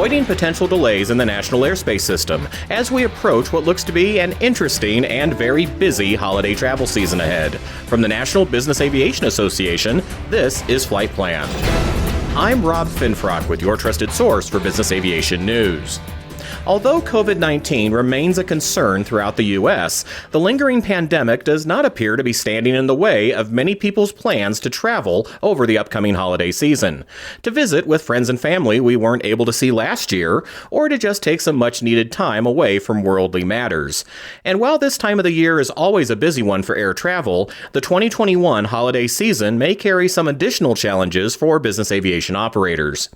avoiding potential delays in the national airspace system as we approach what looks to be an interesting and very busy holiday travel season ahead. From the National Business Aviation Association, this is Flight Plan. I'm Rob Finfrock with your trusted source for business aviation news. Although COVID-19 remains a concern throughout the U.S., the lingering pandemic does not appear to be standing in the way of many people's plans to travel over the upcoming holiday season, to visit with friends and family we weren't able to see last year, or to just take some much-needed time away from worldly matters. And while this time of the year is always a busy one for air travel, the 2021 holiday season may carry some additional challenges for business aviation operators.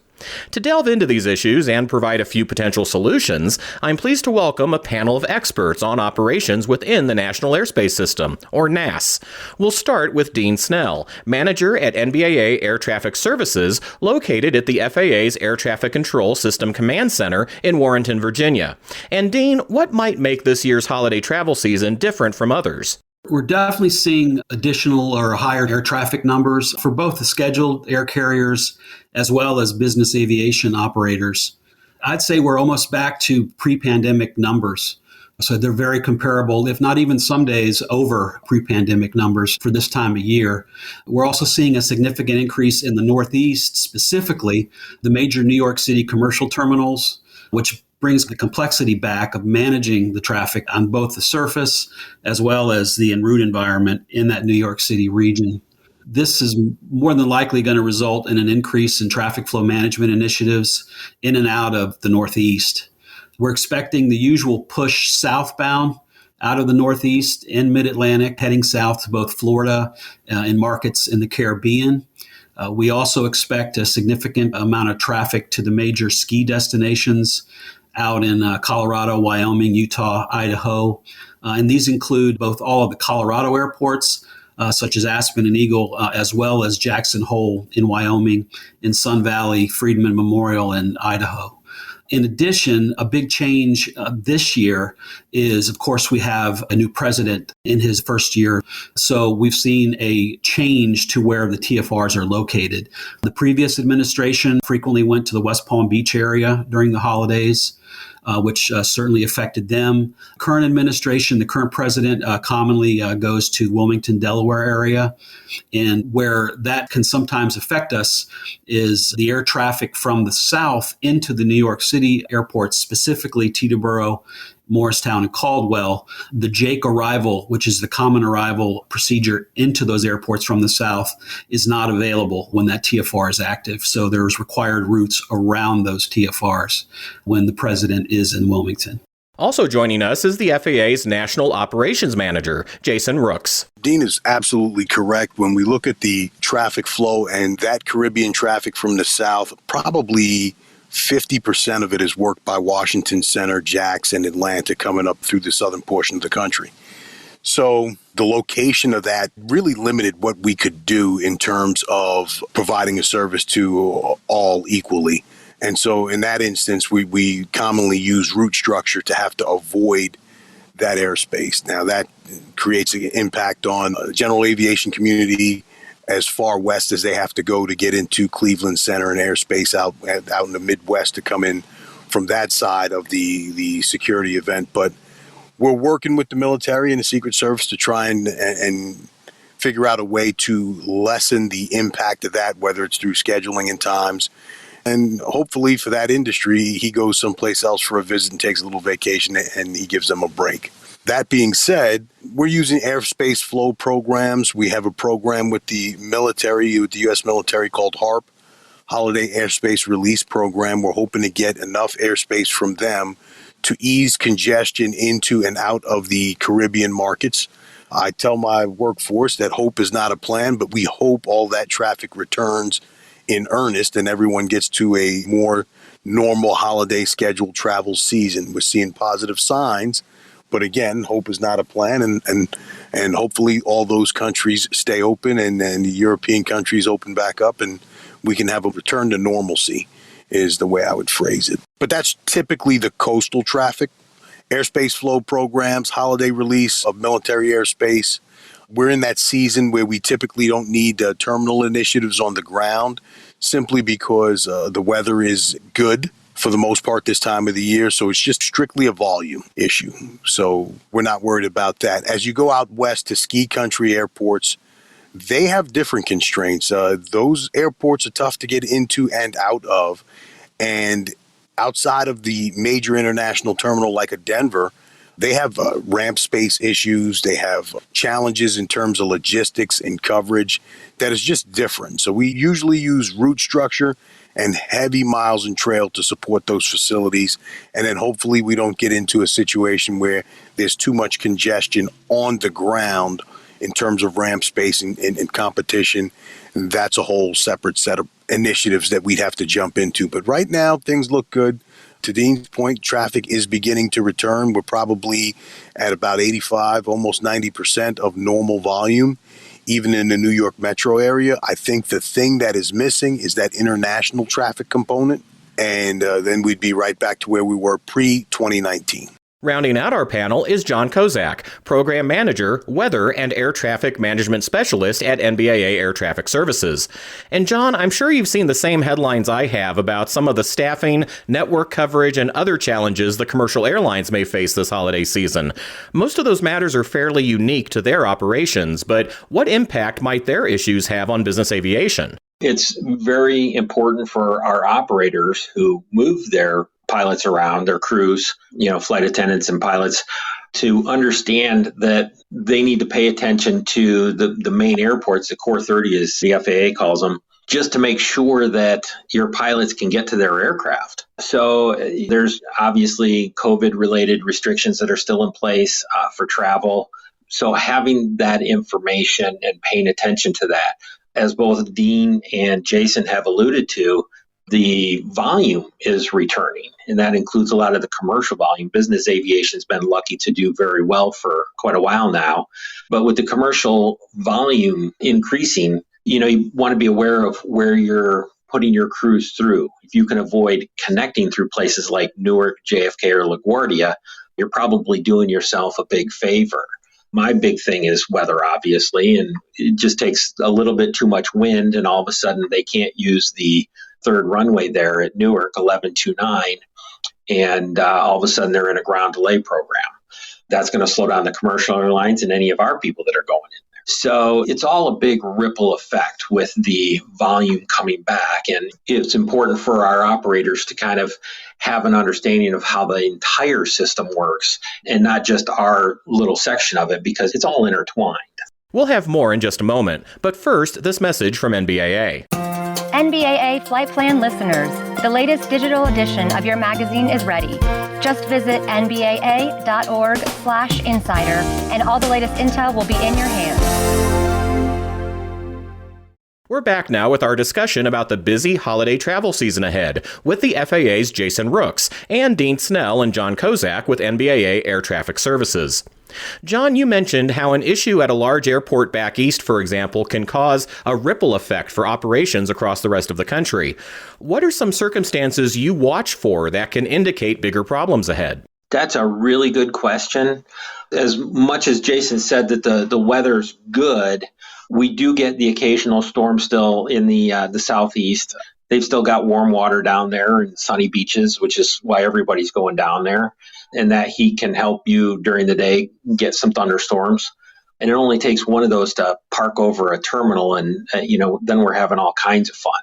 To delve into these issues and provide a few potential solutions, I'm pleased to welcome a panel of experts on operations within the National Airspace System, or NAS. We'll start with Dean Snell, manager at NBAA Air Traffic Services, located at the FAA's Air Traffic Control System Command Center in Warrenton, Virginia. And Dean, what might make this year's holiday travel season different from others? We're definitely seeing additional or higher air traffic numbers for both the scheduled air carriers as well as business aviation operators. I'd say we're almost back to pre-pandemic numbers. So they're very comparable, if not even some days over pre-pandemic numbers for this time of year. We're also seeing a significant increase in the Northeast, specifically the major New York City commercial terminals, which brings the complexity back of managing the traffic on both the surface as well as the en route environment in that New York City region. This is more than likely going to result in an increase in traffic flow management initiatives in and out of the Northeast. We're expecting the usual push southbound out of the Northeast and Mid-Atlantic, heading south to both Florida and markets in the Caribbean. We also expect a significant amount of traffic to the major ski destinations out in Colorado, Wyoming, Utah, Idaho. And these include both all of the Colorado airports, such as Aspen and Eagle, as well as Jackson Hole in Wyoming, in Sun Valley, Friedman Memorial in Idaho. In addition, a big change this year is, of course, we have a new president in his first year. So we've seen a change to where the TFRs are located. The previous administration frequently went to the West Palm Beach area during the holidays, which certainly affected them. Current administration, the current president commonly goes to Wilmington, Delaware area. And where that can sometimes affect us is the air traffic from the south into the New York City airports, specifically Teterboro, Morristown, and Caldwell. The Jake arrival, which is the common arrival procedure into those airports from the south, is not available when that TFR is active. So there's required routes around those TFRs when the president is in Wilmington. Also joining us is the FAA's National Operations Manager, Jason Rooks. Dean is absolutely correct. When we look at the traffic flow and that Caribbean traffic from the south, probably 50% of it is worked by Washington Center, Jackson, Atlanta, coming up through the southern portion of the country. So the location of that really limited what we could do in terms of providing a service to all equally. And so in that instance, we commonly use route structure to have to avoid that airspace. Now that creates an impact on the general aviation community as far west as they have to go to get into Cleveland Center and airspace out in the Midwest to come in from that side of the security event. But we're working with the military and the Secret Service to try and figure out a way to lessen the impact of that, whether it's through scheduling and times. And hopefully for that industry, he goes someplace else for a visit and takes a little vacation and he gives them a break. That being said, we're using airspace flow programs. We have a program with the military, with the U.S. military called HARP, Holiday Airspace Release Program. We're hoping to get enough airspace from them to ease congestion into and out of the Caribbean markets. I tell my workforce that hope is not a plan, but we hope all that traffic returns in earnest and everyone gets to a more normal holiday scheduled travel season. We're seeing positive signs, but again, hope is not a plan, and hopefully all those countries stay open and the European countries open back up and we can have a return to normalcy is the way I would phrase it. But that's typically the coastal traffic. Airspace flow programs, holiday release of military airspace. We're in that season where we typically don't need terminal initiatives on the ground simply because the weather is good for the most part this time of the year. So it's just strictly a volume issue. So we're not worried about that. As you go out west to ski country airports, they have different constraints. Those airports are tough to get into and out of. And outside of the major international terminal like a Denver, they have ramp space issues. They have challenges in terms of logistics and coverage that is just different. So we usually use route structure and heavy miles and trail to support those facilities. And then hopefully we don't get into a situation where there's too much congestion on the ground in terms of ramp space and competition. And that's a whole separate set of initiatives that we'd have to jump into. But right now, things look good. To Dean's point, traffic is beginning to return. We're probably at about 85, almost 90% of normal volume, even in the New York metro area. I think the thing that is missing is that international traffic component, and then we'd be right back to where we were pre-2019. Rounding out our panel is John Kozak, Program Manager, Weather and Air Traffic Management Specialist at NBAA Air Traffic Services. And John, I'm sure you've seen the same headlines I have about some of the staffing, network coverage, and other challenges the commercial airlines may face this holiday season. Most of those matters are fairly unique to their operations, but what impact might their issues have on business aviation? It's very important for our operators who move their pilots around, their crews, flight attendants and pilots, to understand that they need to pay attention to the main airports, the Core 30 as the FAA calls them, just to make sure that your pilots can get to their aircraft. So there's obviously COVID-related restrictions that are still in place for travel. So having that information and paying attention to that, as both Dean and Jason have alluded to, the volume is returning, and that includes a lot of the commercial volume. Business aviation has been lucky to do very well for quite a while now. But with the commercial volume increasing, you want to be aware of where you're putting your crews through. If you can avoid connecting through places like Newark, JFK, or LaGuardia, you're probably doing yourself a big favor. My big thing is weather, obviously, and it just takes a little bit too much wind, and all of a sudden they can't use the third runway there at Newark, 1129, and all of a sudden they're in a ground delay program. That's going to slow down the commercial airlines and any of our people that are going in there. So it's all a big ripple effect with the volume coming back, and it's important for our operators to kind of have an understanding of how the entire system works and not just our little section of it, because it's all intertwined. We'll have more in just a moment, but first, this message from NBAA. NBAA Flight Plan listeners, the latest digital edition of your magazine is ready. Just visit nbaa.org/insider, and all the latest intel will be in your hands. We're back now with our discussion about the busy holiday travel season ahead with the FAA's Jason Rooks and Dean Snell and John Kozak with NBAA Air Traffic Services. John, you mentioned how an issue at a large airport back east, for example, can cause a ripple effect for operations across the rest of the country. What are some circumstances you watch for that can indicate bigger problems ahead? That's a really good question. As much as Jason said that the weather's good, we do get the occasional storm still in the southeast. They've still got warm water down there and sunny beaches, which is why everybody's going down there. And that heat can help you during the day get some thunderstorms. And it only takes one of those to park over a terminal, and then we're having all kinds of fun.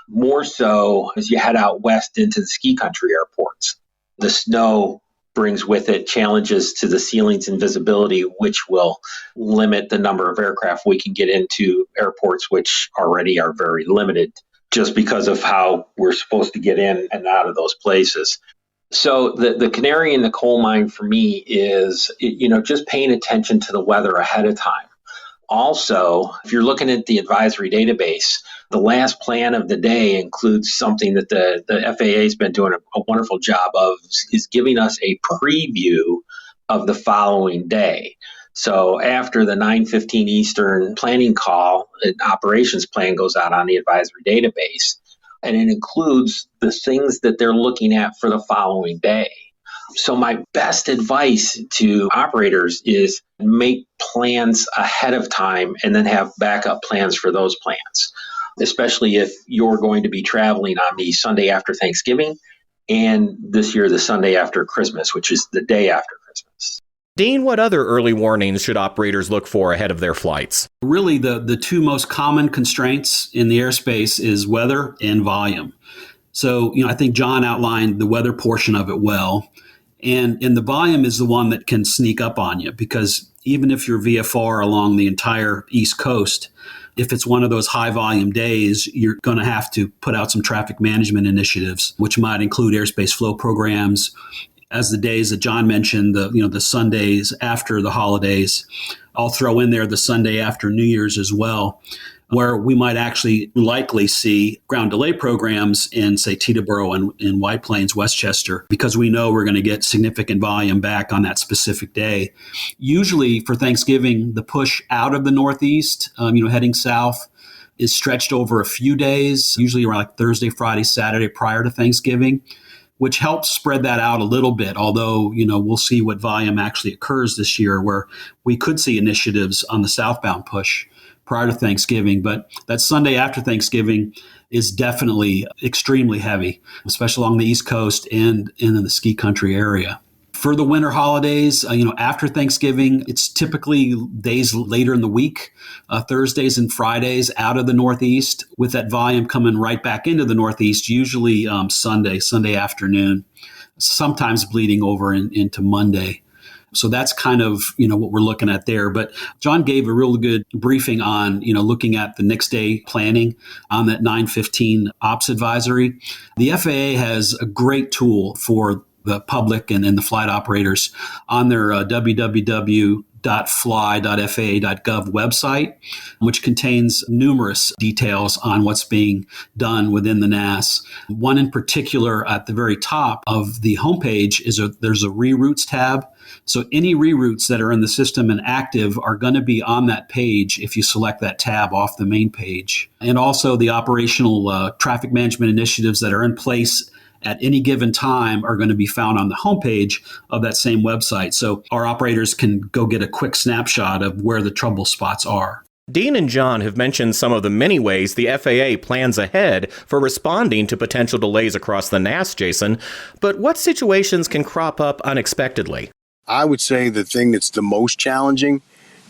More so as you head out west into the ski country airports. The snow brings with it challenges to the ceilings and visibility, which will limit the number of aircraft we can get into airports, which already are very limited just because of how we're supposed to get in and out of those places. So the canary in the coal mine for me is, just paying attention to the weather ahead of time. Also, if you're looking at the advisory database, the last plan of the day includes something that the FAA has been doing a wonderful job of, is giving us a preview of the following day. So after the 9:15 Eastern planning call, an operations plan goes out on the advisory database, and it includes the things that they're looking at for the following day. So my best advice to operators is make plans ahead of time and then have backup plans for those plans, especially if you're going to be traveling on the Sunday after Thanksgiving and this year the Sunday after Christmas, which is the day after Christmas. Dean, what other early warnings should operators look for ahead of their flights? Really, the two most common constraints in the airspace is weather and volume. So, I think John outlined the weather portion of it well. And the volume is the one that can sneak up on you, because even if you're VFR along the entire East Coast, if it's one of those high volume days, you're going to have to put out some traffic management initiatives, which might include airspace flow programs. As the days that John mentioned, the Sundays after the holidays, I'll throw in there the Sunday after New Year's as well, where we might actually likely see ground delay programs in, say, Teterboro and in White Plains, Westchester, because we know we're going to get significant volume back on that specific day. Usually for Thanksgiving, the push out of the Northeast, heading south, is stretched over a few days, usually around like Thursday, Friday, Saturday prior to Thanksgiving, which helps spread that out a little bit. Although, we'll see what volume actually occurs this year, where we could see initiatives on the southbound push prior to Thanksgiving. But that Sunday after Thanksgiving is definitely extremely heavy, especially along the East Coast and in the ski country area. For the winter holidays, after Thanksgiving, it's typically days later in the week, Thursdays and Fridays out of the Northeast, with that volume coming right back into the Northeast, usually Sunday afternoon, sometimes bleeding over into Monday. So that's kind of, what we're looking at there. But John gave a real good briefing on, looking at the next day planning on that 9:15 ops advisory. The FAA has a great tool for the public and the flight operators on their www.fly.faa.gov website, which contains numerous details on what's being done within the NAS. One in particular at the very top of the homepage there's a reroutes tab. So any reroutes that are in the system and active are going to be on that page if you select that tab off the main page. And also the operational traffic management initiatives that are in place at any given time are going to be found on the homepage of that same website. So our operators can go get a quick snapshot of where the trouble spots are. Dean and John have mentioned some of the many ways the FAA plans ahead for responding to potential delays across the NAS, Jason. But what situations can crop up unexpectedly? I would say the thing that's the most challenging,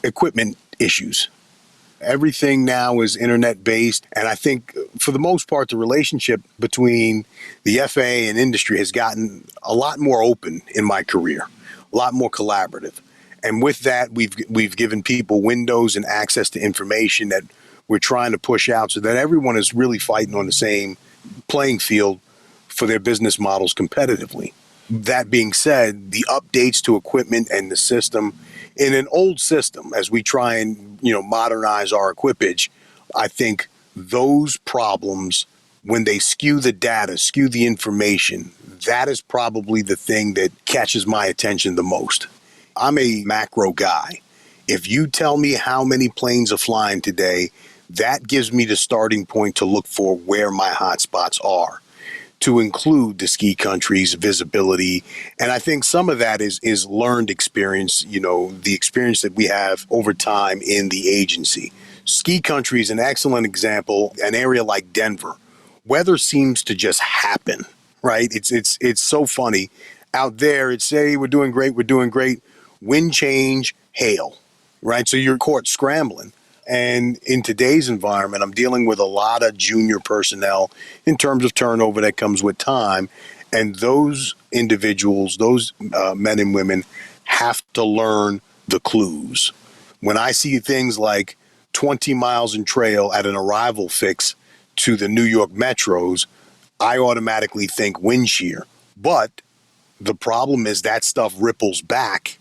equipment issues. Everything now is internet-based, and I think for the most part, the relationship between the FAA and industry has gotten a lot more open in my career, a lot more collaborative. And with that, we've given people windows and access to information that we're trying to push out so that everyone is really fighting on the same playing field for their business models competitively. That being said, the updates to equipment and the system in an old system, as we try and modernize our equipage, I think those problems, when they skew the data, skew the information, that is probably the thing that catches my attention the most. I'm a macro guy. If you tell me how many planes are flying today, that gives me the starting point to look for where my hotspots are, to include the ski country's visibility. And I think some of that is learned experience, the experience that we have over time in the agency. Ski country is an excellent example. An area like Denver, weather seems to just happen, right? It's so funny. Out there, it's, hey, we're doing great. Wind change, hail, right? So you're caught scrambling. And in today's environment, I'm dealing with a lot of junior personnel in terms of turnover that comes with time. And those individuals, those men and women have to learn the clues. When I see things like 20 miles in trail at an arrival fix to the New York metros, I automatically think wind shear. But the problem is that stuff ripples back.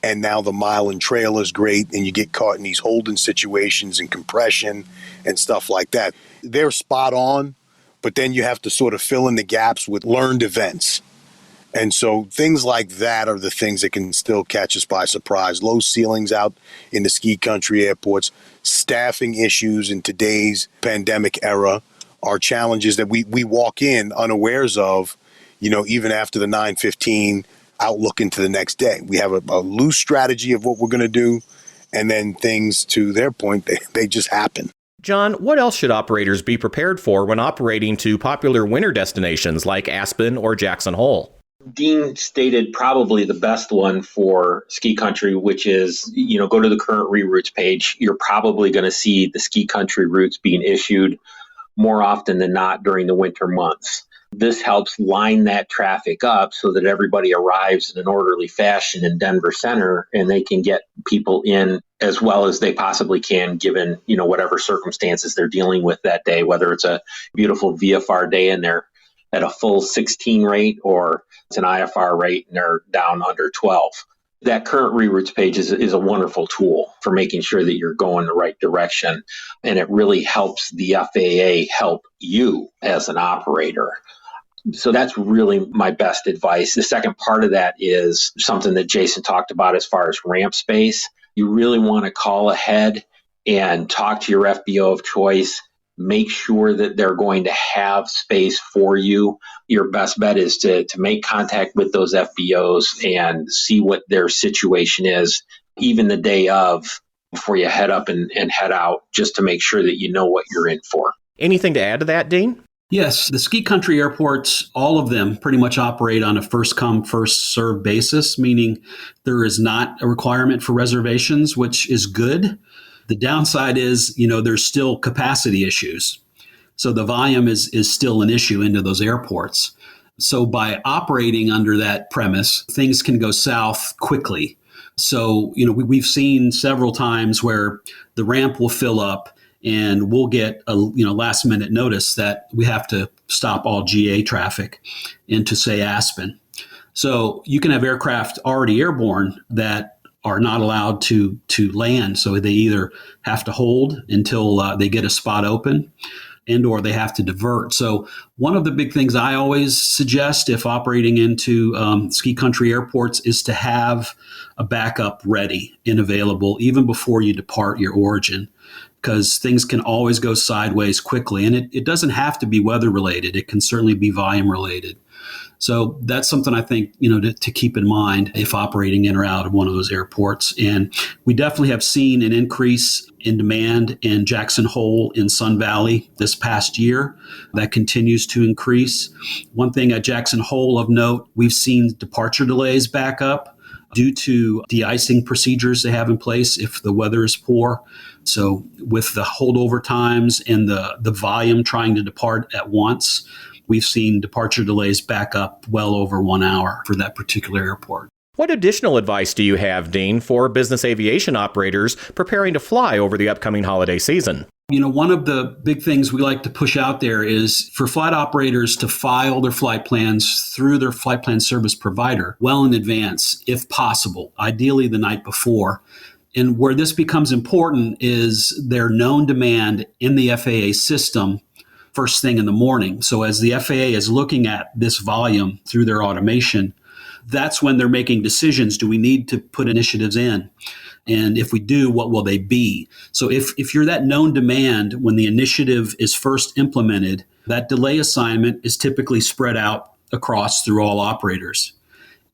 And now the mile and trail is great, and you get caught in these holding situations and compression and stuff like that. They're spot on, but then you have to sort of fill in the gaps with learned events. And so things like that are the things that can still catch us by surprise. Low ceilings out in the ski country airports, staffing issues in today's pandemic era are challenges that we walk in unawares of, even after the 9:15 outlook into the next day. We have a loose strategy of what we're going to do, and then things, to their point, they just happen. John, what else should operators be prepared for when operating to popular winter destinations like Aspen or Jackson Hole? Dean stated probably the best one for ski country, which is, go to the current reroutes page. You're probably going to see the ski country routes being issued more often than not during the winter months. This helps line that traffic up so that everybody arrives in an orderly fashion in Denver Center, and they can get people in as well as they possibly can, given, whatever circumstances they're dealing with that day, whether it's a beautiful VFR day and they're at a full 16 rate, or it's an IFR rate and they're down under 12. That current reroutes page is a wonderful tool for making sure that you're going the right direction. And it really helps the FAA help you as an operator. So that's really my best advice. The second part of that is something that Jason talked about as far as ramp space. You really want to call ahead and talk to your FBO of choice. Make sure that they're going to have space for you. Your best bet is to make contact with those FBOs and see what their situation is, even the day of, before you head up and head out, just to make sure that you know what you're in for. Anything to add to that, Dean? Yes, the ski country airports, all of them pretty much operate on a first come, first served basis, meaning there is not a requirement for reservations, which is good. The downside is, there's still capacity issues. So the volume is still an issue into those airports. So by operating under that premise, things can go south quickly. So, we've seen several times where the ramp will fill up and we'll get a last minute notice that we have to stop all GA traffic into, say, Aspen. So you can have aircraft already airborne that are not allowed to land. So they either have to hold until they get a spot open, and or they have to divert. So one of the big things I always suggest if operating into ski country airports is to have a backup ready and available even before you depart your origin, because things can always go sideways quickly. And it doesn't have to be weather related. It can certainly be volume related. So that's something I think, to keep in mind if operating in or out of one of those airports. And we definitely have seen an increase in demand in Jackson Hole in Sun Valley this past year. That continues to increase. One thing at Jackson Hole of note, we've seen departure delays back up due to de-icing procedures they have in place if the weather is poor. So with the holdover times and the volume trying to depart at once, we've seen departure delays back up well over 1 hour for that particular airport. What additional advice do you have, Dean, for business aviation operators preparing to fly over the upcoming holiday season? One of the big things we like to push out there is for flight operators to file their flight plans through their flight plan service provider well in advance, if possible, ideally the night before. And where this becomes important is their known demand in the FAA system first thing in the morning. So as the FAA is looking at this volume through their automation, that's when they're making decisions. Do we need to put initiatives in? And if we do, what will they be? So if you're that known demand when the initiative is first implemented, that delay assignment is typically spread out across through all operators.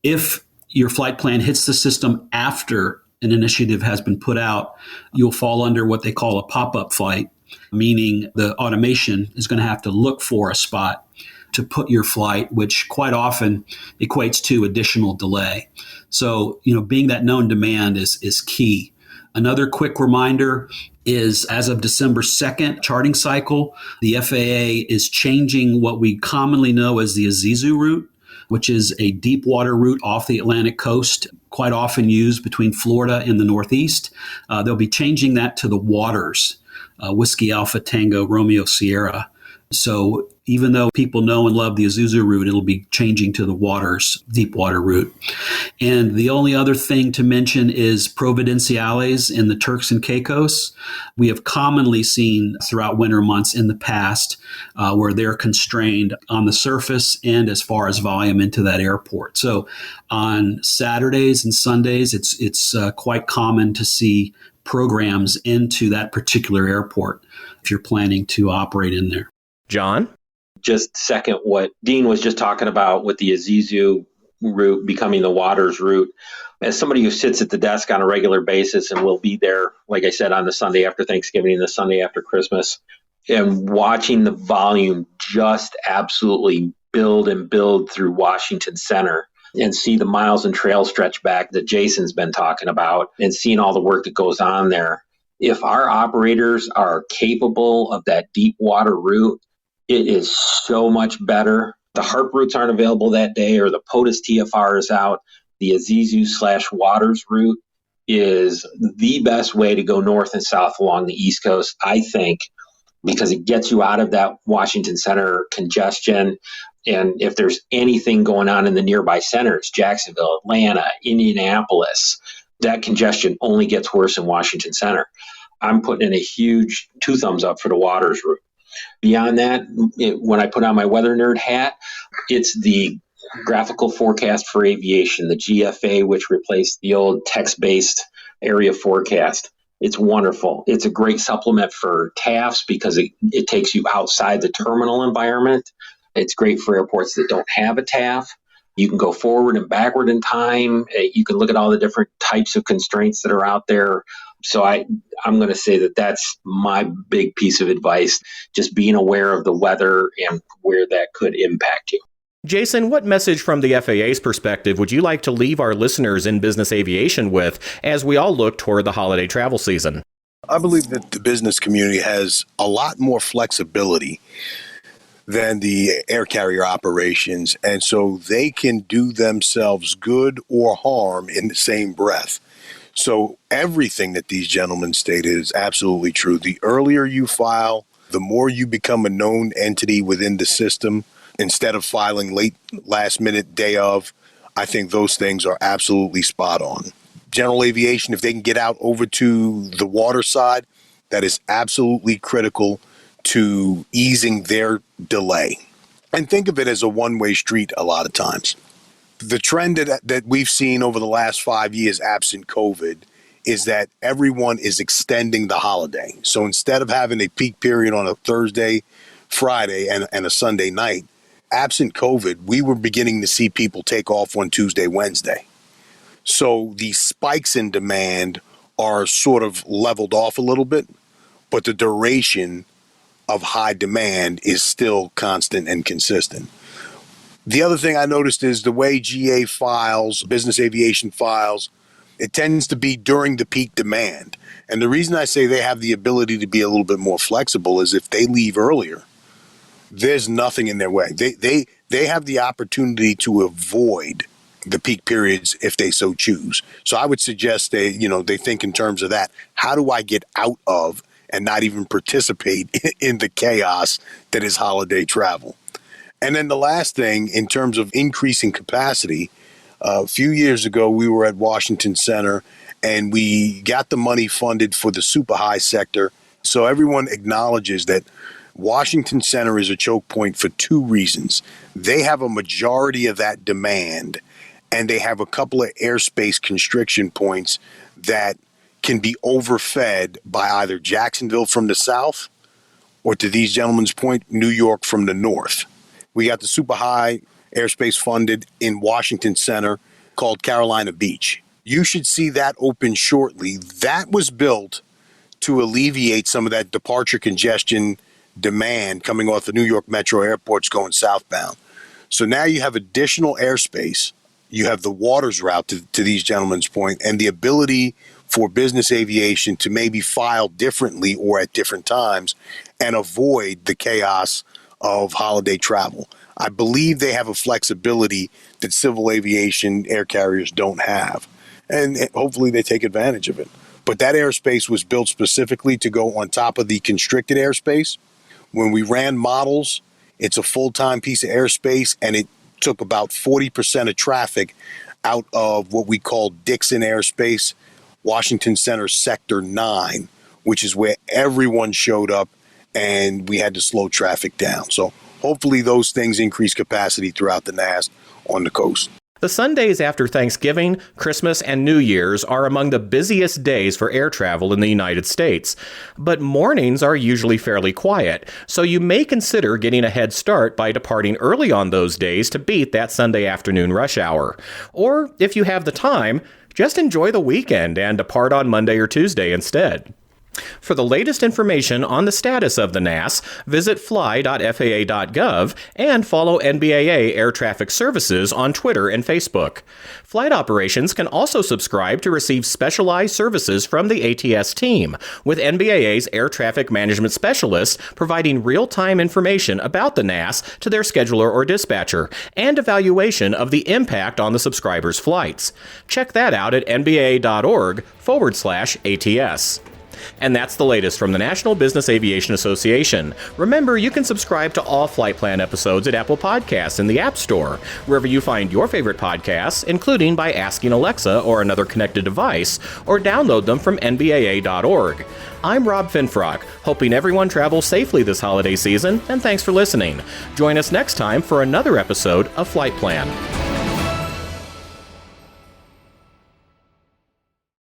If your flight plan hits the system after an initiative has been put out, you'll fall under what they call a pop-up flight, meaning the automation is going to have to look for a spot to put your flight, which quite often equates to additional delay. So, being that known demand is key. Another quick reminder is as of December 2nd charting cycle, the FAA is changing what we commonly know as the Azizu route, which is a deep water route off the Atlantic coast, quite often used between Florida and the Northeast. They'll be changing that to the waters, Whiskey Alpha Tango Romeo Sierra. So even though people know and love the Azusa route, it'll be changing to the waters, deep water route. And the only other thing to mention is Providenciales in the Turks and Caicos. We have commonly seen throughout winter months in the past where they're constrained on the surface and as far as volume into that airport. So on Saturdays and Sundays, it's quite common to see programs into that particular airport if you're planning to operate in there. John? Just second what Dean was just talking about with the Azizu route becoming the waters route. As somebody who sits at the desk on a regular basis and will be there, like I said, on the Sunday after Thanksgiving and the Sunday after Christmas, and watching the volume just absolutely build and build through Washington Center, and see the miles and trail stretch back that Jason's been talking about, and seeing all the work that goes on there. If our operators are capable of that deep water route, it is so much better. The HARP routes aren't available that day, or the POTUS TFR is out. The Azizu/Waters route is the best way to go north and south along the East Coast, I think, because it gets you out of that Washington Center congestion. And if there's anything going on in the nearby centers, Jacksonville, Atlanta, Indianapolis, that congestion only gets worse in Washington Center. I'm putting in a huge 2 thumbs up for the Waters route. Beyond that, when I put on my weather nerd hat, it's the graphical forecast for aviation, the GFA, which replaced the old text-based area forecast. It's wonderful. It's a great supplement for TAFs because it takes you outside the terminal environment. It's great for airports that don't have a TAF. You can go forward and backward in time. You can look at all the different types of constraints that are out there. So I'm going to say that that's my big piece of advice, just being aware of the weather and where that could impact you. Jason, what message from the FAA's perspective would you like to leave our listeners in business aviation with as we all look toward the holiday travel season? I believe that the business community has a lot more flexibility than the air carrier operations, and so they can do themselves good or harm in the same breath. So everything that these gentlemen stated is absolutely true. The earlier you file, the more you become a known entity within the system. Instead of filing late, last minute, day of, I think those things are absolutely spot on. General aviation, if they can get out over to the water side, that is absolutely critical to easing their delay. And think of it as a one-way street a lot of times. The trend that we've seen over the last 5 years, absent COVID, is that everyone is extending the holiday. So instead of having a peak period on a Thursday, Friday, and a Sunday night, absent COVID, we were beginning to see people take off on Tuesday, Wednesday. So the spikes in demand are sort of leveled off a little bit, but the duration of high demand is still constant and consistent. The other thing I noticed is the way GA files, business aviation files, it tends to be during the peak demand. And the reason I say they have the ability to be a little bit more flexible is if they leave earlier, there's nothing in their way. They have the opportunity to avoid the peak periods if they so choose. So I would suggest they think in terms of that. How do I get out of and not even participate in the chaos that is holiday travel? And then the last thing, in terms of increasing capacity, a few years ago, we were at Washington Center and we got the money funded for the super high sector. So everyone acknowledges that Washington Center is a choke point for 2 reasons. They have a majority of that demand, and they have a couple of airspace constriction points that can be overfed by either Jacksonville from the south or, to these gentlemen's point, New York from the north. We got the super high airspace funded in Washington Center called Carolina Beach. You should see that open shortly. That was built to alleviate some of that departure congestion demand coming off the New York metro airports going southbound. So now you have additional airspace. You have the waters route, to these gentlemen's point, and the ability for business aviation to maybe file differently or at different times and avoid the chaos of holiday travel. I believe they have a flexibility that civil aviation air carriers don't have, and hopefully they take advantage of it. But that airspace was built specifically to go on top of the constricted airspace. When we ran models, it's a full-time piece of airspace, and it took about 40% of traffic out of what we call Dixon airspace, Washington Center Sector 9, which is where everyone showed up, and we had to slow traffic down. So hopefully those things increase capacity throughout the NAS on the coast. The Sundays after Thanksgiving, Christmas, and New Year's are among the busiest days for air travel in the United States. But mornings are usually fairly quiet, so you may consider getting a head start by departing early on those days to beat that Sunday afternoon rush hour. Or, if you have the time, Just enjoy the weekend and depart on Monday or Tuesday instead. For the latest information on the status of the NAS, visit fly.faa.gov and follow NBAA Air Traffic Services on Twitter and Facebook. Flight operations can also subscribe to receive specialized services from the ATS team, with NBAA's Air Traffic Management Specialists providing real-time information about the NAS to their scheduler or dispatcher, and evaluation of the impact on the subscriber's flights. Check that out at nbaa.org/ATS. And that's the latest from the National Business Aviation Association. Remember, you can subscribe to all Flight Plan episodes at Apple Podcasts in the App Store, wherever you find your favorite podcasts, including by asking Alexa or another connected device, or download them from nbaa.org. I'm Rob Finfrock, hoping everyone travels safely this holiday season, and thanks for listening. Join us next time for another episode of Flight Plan.